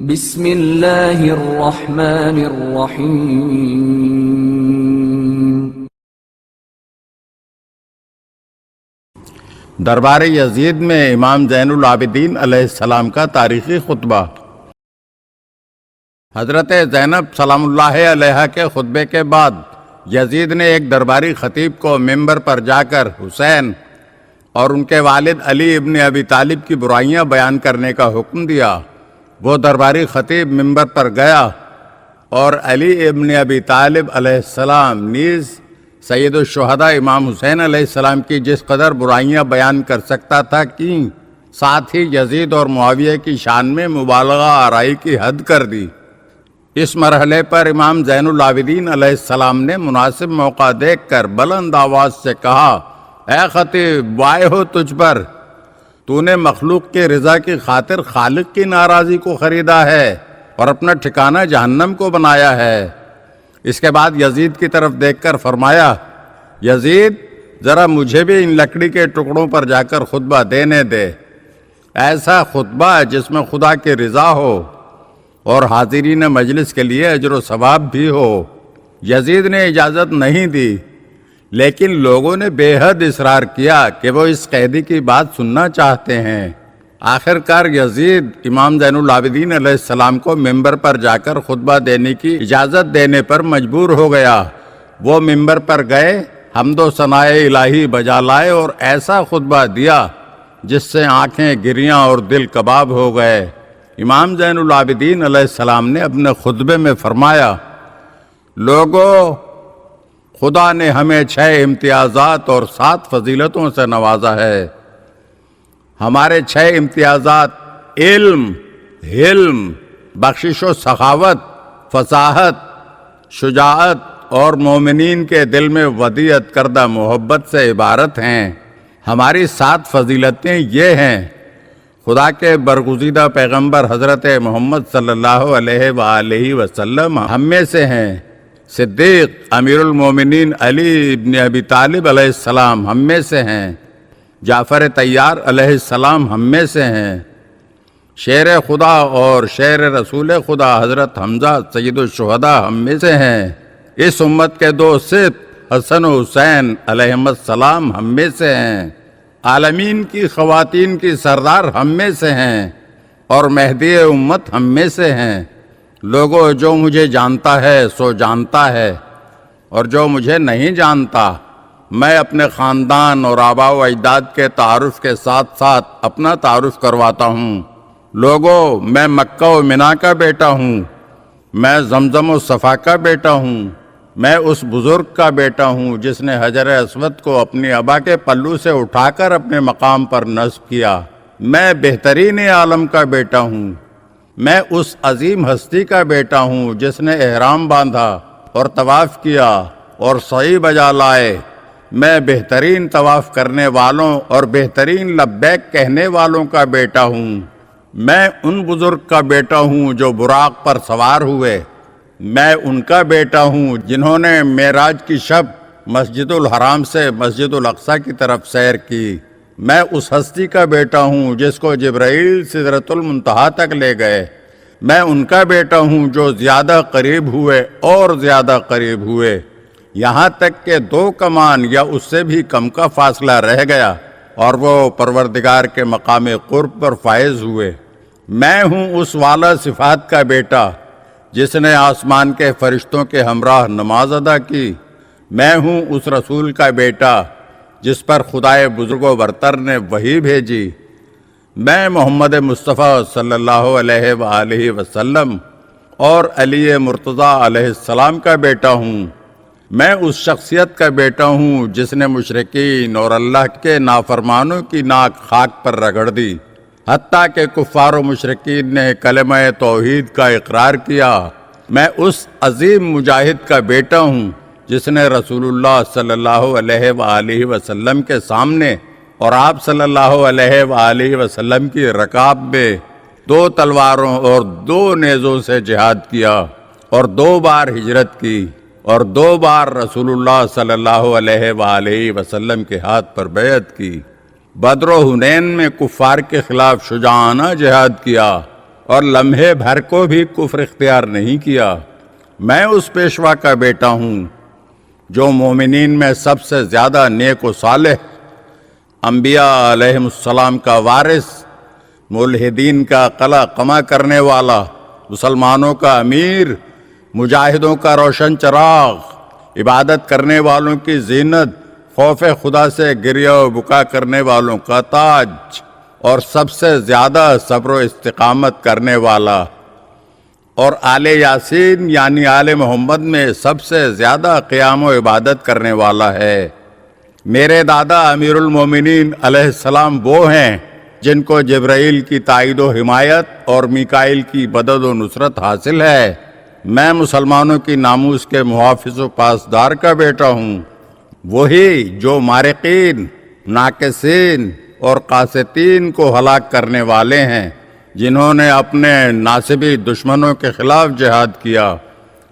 بسم اللہ الرحمن الرحیم۔ دربار یزید میں امام زین العابدین علیہ السلام کا تاریخی خطبہ۔ حضرت زینب سلام اللہ علیہا کے خطبے کے بعد یزید نے ایک درباری خطیب کو ممبر پر جا کر حسین اور ان کے والد علی ابن ابی طالب کی برائیاں بیان کرنے کا حکم دیا۔ وہ درباری خطیب ممبر پر گیا اور علی ابن ابی طالب علیہ السلام نیز سید الشہداء امام حسین علیہ السلام کی جس قدر برائیاں بیان کر سکتا تھا کیں، ساتھ ہی یزید اور معاویہ کی شان میں مبالغہ آرائی کی حد کر دی۔ اس مرحلے پر امام زین العابدین علیہ السلام نے مناسب موقع دیکھ کر بلند آواز سے کہا، اے خطیب، وائے ہو تجھ پر، تو نے مخلوق کے رضا کی خاطر خالق کی ناراضی کو خریدا ہے اور اپنا ٹھکانہ جہنم کو بنایا ہے۔ اس کے بعد یزید کی طرف دیکھ کر فرمایا، یزید، ذرا مجھے بھی ان لکڑی کے ٹکڑوں پر جا کر خطبہ دینے دے، ایسا خطبہ جس میں خدا کی رضا ہو اور حاضرین مجلس کے لیے اجر و ثواب بھی ہو۔ یزید نے اجازت نہیں دی، لیکن لوگوں نے بے حد اصرار کیا کہ وہ اس قیدی کی بات سننا چاہتے ہیں۔ آخر کار یزید امام زین العابدین علیہ السلام کو ممبر پر جا کر خطبہ دینے کی اجازت دینے پر مجبور ہو گیا۔ وہ ممبر پر گئے، حمد و ثناء الہی بجا لائے اور ایسا خطبہ دیا جس سے آنکھیں گریاں اور دل کباب ہو گئے۔ امام زین العابدین علیہ السلام نے اپنے خطبے میں فرمایا، لوگو، خدا نے ہمیں 6 امتیازات اور 7 فضیلتوں سے نوازا ہے۔ ہمارے 6 امتیازات علم، حلم، بخشش و سخاوت، فصاحت، شجاعت اور مومنین کے دل میں ودیعت کردہ محبت سے عبارت ہیں۔ ہماری 7 فضیلتیں یہ ہیں: خدا کے برگزیدہ پیغمبر حضرت محمد صلی اللہ علیہ وآلہ وسلم ہم میں سے ہیں، صدیق امیر المومنین علی ابن ابی طالب علیہ السلام ہم میں سے ہیں، جعفر طیار علیہ السلام ہم میں سے ہیں، شیر خدا اور شیر رسول خدا حضرت حمزہ سید الشہداء ہم میں سے ہیں، اس امت کے 2 سبط حسن و حسین علیہم السلام ہم میں سے ہیں، عالمین کی خواتین کی سردار ہم میں سے ہیں اور مہدی امت ہم میں سے ہیں۔ لوگوں، جو مجھے جانتا ہے سو جانتا ہے، اور جو مجھے نہیں جانتا، میں اپنے خاندان اور آباء و اجداد کے تعارف کے ساتھ ساتھ اپنا تعارف کرواتا ہوں۔ لوگوں، میں مکہ و منا کا بیٹا ہوں، میں زمزم و صفا کا بیٹا ہوں، میں اس بزرگ کا بیٹا ہوں جس نے حجر اسود کو اپنی ابا کے پلو سے اٹھا کر اپنے مقام پر نصب کیا۔ میں بہترین عالم کا بیٹا ہوں، میں اس عظیم ہستی کا بیٹا ہوں جس نے احرام باندھا اور طواف کیا اور سعی بجا لائے۔ میں بہترین طواف کرنے والوں اور بہترین لبیک کہنے والوں کا بیٹا ہوں۔ میں ان بزرگ کا بیٹا ہوں جو براق پر سوار ہوئے۔ میں ان کا بیٹا ہوں جنہوں نے معراج کی شب مسجد الحرام سے مسجد الاقصی کی طرف سیر کی۔ میں اس ہستی کا بیٹا ہوں جس کو جبرائیل سدرۃ المنتہا تک لے گئے۔ میں ان کا بیٹا ہوں جو زیادہ قریب ہوئے اور زیادہ قریب ہوئے، یہاں تک کہ 2 کمان یا اس سے بھی کم کا فاصلہ رہ گیا اور وہ پروردگار کے مقام قرب پر فائز ہوئے۔ میں ہوں اس والا صفات کا بیٹا جس نے آسمان کے فرشتوں کے ہمراہ نماز ادا کی۔ میں ہوں اس رسول کا بیٹا جس پر خدائے بزرگ و برتر نے وحی بھیجی۔ میں محمد مصطفیٰ صلی اللہ علیہ وآلہ وسلم اور علی مرتضیٰ علیہ السلام کا بیٹا ہوں۔ میں اس شخصیت کا بیٹا ہوں جس نے مشرکین اور اللہ کے نافرمانوں کی ناک خاک پر رگڑ دی، حتیٰ کہ کفار و مشرکین نے کلمہ توحید کا اقرار کیا۔ میں اس عظیم مجاہد کا بیٹا ہوں جس نے رسول اللہ صلی اللہ علیہ وآلہ وسلم کے سامنے اور آپ صلی اللہ علیہ وآلہ وسلم کی رکاب میں 2 تلواروں اور 2 نیزوں سے جہاد کیا اور 2 بار ہجرت کی اور 2 بار رسول اللہ صلی اللہ علیہ وآلہ وسلم کے ہاتھ پر بیعت کی۔ بدر و حنین میں کفار کے خلاف شجاعانہ جہاد کیا اور لمحے بھر کو بھی کفر اختیار نہیں کیا۔ میں اس پیشوا کا بیٹا ہوں جو مومنین میں سب سے زیادہ نیک و صالح، انبیاء علیہم السلام کا وارث، ملحدین کا قلع قمع کرنے والا، مسلمانوں کا امیر، مجاہدوں کا روشن چراغ، عبادت کرنے والوں کی زینت، خوف خدا سے گریہ و بکا کرنے والوں کا تاج، اور سب سے زیادہ صبر و استقامت کرنے والا، اور آل یاسین یعنی آل محمد میں سب سے زیادہ قیام و عبادت کرنے والا ہے۔ میرے دادا امیر المومنین علیہ السلام وہ ہیں جن کو جبرائیل کی تائید و حمایت اور میکائیل کی مدد و نصرت حاصل ہے۔ میں مسلمانوں کی ناموس کے محافظ و پاسدار کا بیٹا ہوں، وہی جو مارقین، ناقصین اور قاسطین کو ہلاک کرنے والے ہیں، جنہوں نے اپنے ناصبی دشمنوں کے خلاف جہاد کیا۔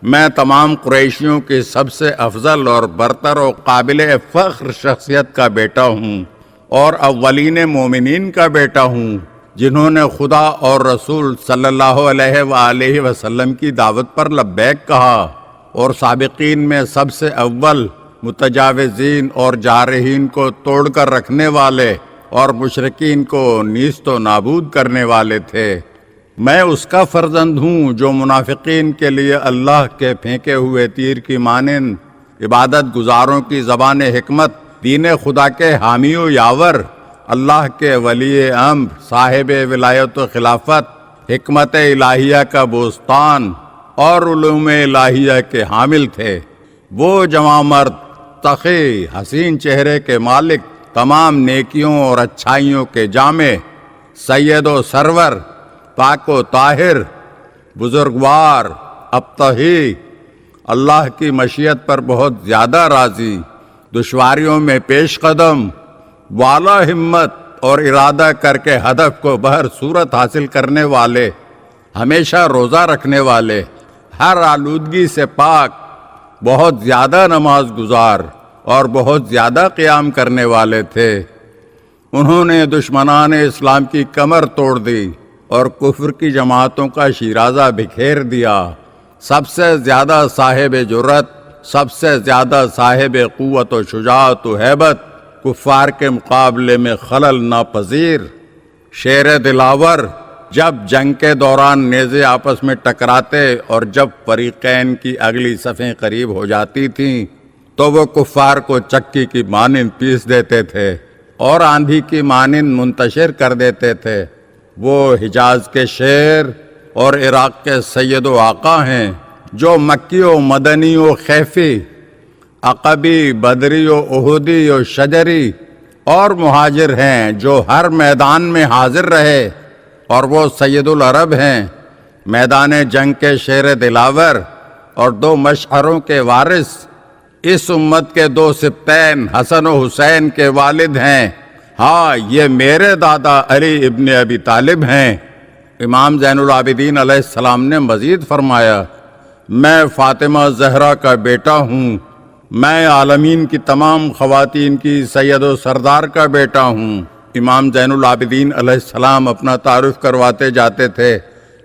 میں تمام قریشیوں کی سب سے افضل اور برتر و قابل فخر شخصیت کا بیٹا ہوں، اور اولین مومنین کا بیٹا ہوں جنہوں نے خدا اور رسول صلی اللہ علیہ وآلہ وسلم کی دعوت پر لبیک کہا، اور سابقین میں سب سے اول متجاوزین اور جارحین کو توڑ کر رکھنے والے اور مشرکین کو نیست و نابود کرنے والے تھے۔ میں اس کا فرزند ہوں جو منافقین کے لیے اللہ کے پھینکے ہوئے تیر کی مانند عبادت گزاروں کی زبان حکمت، دین خدا کے حامی و یاور، اللہ کے ولی امر، صاحب ولایت و خلافت، حکمت الہیہ کا بوستان اور علوم الہیہ کے حامل تھے۔ وہ جوان مرد، تقی، حسین چہرے کے مالک، تمام نیکیوں اور اچھائیوں کے جامع، سید و سرور، پاک و طاہر، بزرگوار، ابتہی، اللہ کی مشیت پر بہت زیادہ راضی، دشواریوں میں پیش قدم، والا ہمت اور ارادہ کر کے ہدف کو بہر صورت حاصل کرنے والے، ہمیشہ روزہ رکھنے والے، ہر آلودگی سے پاک، بہت زیادہ نماز گزار اور بہت زیادہ قیام کرنے والے تھے۔ انہوں نے دشمنان اسلام کی کمر توڑ دی اور کفر کی جماعتوں کا شیرازہ بکھیر دیا۔ سب سے زیادہ صاحب جرأت، سب سے زیادہ صاحب قوت و شجاعت و ہیبت، کفار کے مقابلے میں خلل ناپذیر، شیر دلاور، جب جنگ کے دوران نیزے آپس میں ٹکراتے اور جب فریقین کی اگلی صفیں قریب ہو جاتی تھیں تو وہ کفار کو چکی کی مانند پیس دیتے تھے اور آندھی کی مانند منتشر کر دیتے تھے۔ وہ حجاز کے شیر اور عراق کے سید و آقا ہیں، جو مکی و مدنی و خیفی، عقبی، بدری و احدی و شجری اور مہاجر ہیں، جو ہر میدان میں حاضر رہے، اور وہ سید العرب ہیں، میدان جنگ کے شیر دلاور اور دو مشعروں کے وارث، اس امت کے دو سبتین حسن و حسین کے والد ہیں۔ ہاں، یہ میرے دادا علی ابن ابی طالب ہیں۔ امام زین العابدین علیہ السلام نے مزید فرمایا، میں فاطمہ زہرا کا بیٹا ہوں، میں عالمین کی تمام خواتین کی سید و سردار کا بیٹا ہوں۔ امام زین العابدین علیہ السلام اپنا تعارف کرواتے جاتے تھے،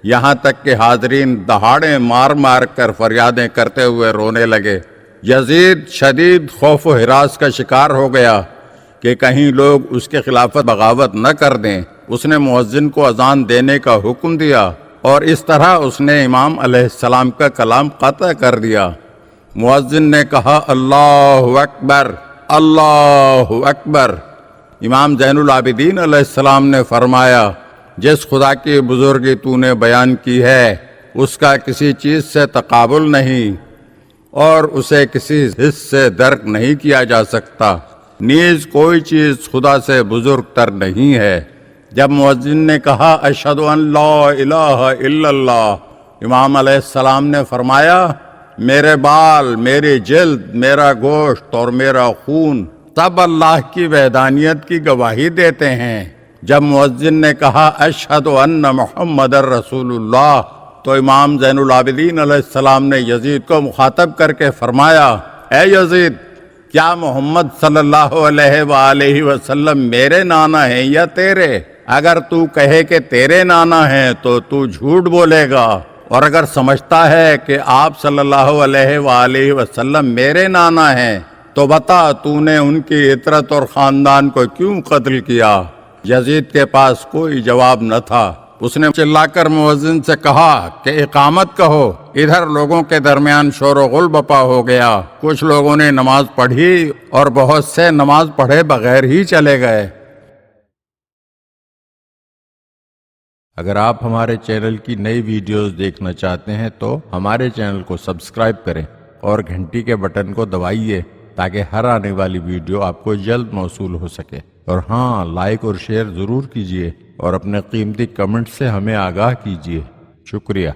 یہاں تک کہ حاضرین دہاڑیں مار مار کر فریادیں کرتے ہوئے رونے لگے۔ یزید شدید خوف و ہراس کا شکار ہو گیا کہ کہیں لوگ اس کے خلاف بغاوت نہ کر دیں۔ اس نے مؤذن کو اذان دینے کا حکم دیا اور اس طرح اس نے امام علیہ السلام کا کلام قطع کر دیا۔ مؤذن نے کہا، اللہ اکبر، اللہ اکبر۔ امام زین العابدین علیہ السلام نے فرمایا، جس خدا کی بزرگی تو نے بیان کی ہے اس کا کسی چیز سے تقابل نہیں اور اسے کسی حص سے درک نہیں کیا جا سکتا، نیز کوئی چیز خدا سے بزرگ تر نہیں ہے۔ جب مؤذن نے کہا، اشہد ان لا الہ الا اللہ، امام علیہ السلام نے فرمایا، میرے بال، میری جلد، میرا گوشت اور میرا خون سب اللہ کی وحدانیت کی گواہی دیتے ہیں۔ جب مؤذن نے کہا، اشہد ان محمد رسول اللہ، تو امام زین العابدین علیہ السلام نے یزید کو مخاطب کر کے فرمایا، اے یزید، کیا محمد صلی اللہ علیہ وآلہ وسلم میرے نانا ہیں یا تیرے؟ اگر تو کہے کہ تیرے نانا ہیں تو تو جھوٹ بولے گا، اور اگر سمجھتا ہے کہ آپ صلی اللہ علیہ وآلہ وسلم میرے نانا ہیں تو بتا تو نے ان کی عطرت اور خاندان کو کیوں قتل کیا؟ یزید کے پاس کوئی جواب نہ تھا۔ اس نے چلا کر مؤذن سے کہا کہ اقامت کہو۔ ادھر لوگوں کے درمیان شور و غل بپا ہو گیا، کچھ لوگوں نے نماز پڑھی اور بہت سے نماز پڑھے بغیر ہی چلے گئے۔ اگر آپ ہمارے چینل کی نئی ویڈیوز دیکھنا چاہتے ہیں تو ہمارے چینل کو سبسکرائب کریں اور گھنٹی کے بٹن کو دبائیے تاکہ ہر آنے والی ویڈیو آپ کو جلد موصول ہو سکے۔ اور ہاں، لائک اور شیئر ضرور کیجیے اور اپنے قیمتی کمنٹ سے ہمیں آگاہ کیجیے۔ شکریہ۔